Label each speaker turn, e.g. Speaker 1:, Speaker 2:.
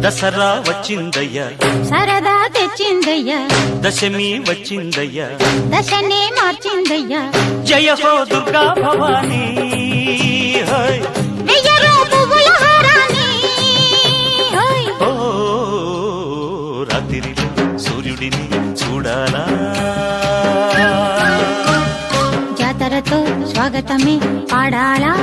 Speaker 1: దసరా వచ్చిందయ్యా,
Speaker 2: సరదా తెచ్చిందయ్యా,
Speaker 1: దశమి వచ్చిందయ్యా,
Speaker 2: దశనే మార్చిందయ్యా.
Speaker 1: జయ హో దుర్గా భవానీ. హై
Speaker 2: వెయ్యరు పువ్వుల హారాన్ని. హోయ్.
Speaker 1: ఓ రాత్రిలో సూర్యుడిని చూడాలా,
Speaker 2: జాతరతో స్వాగతమే పాడాలా.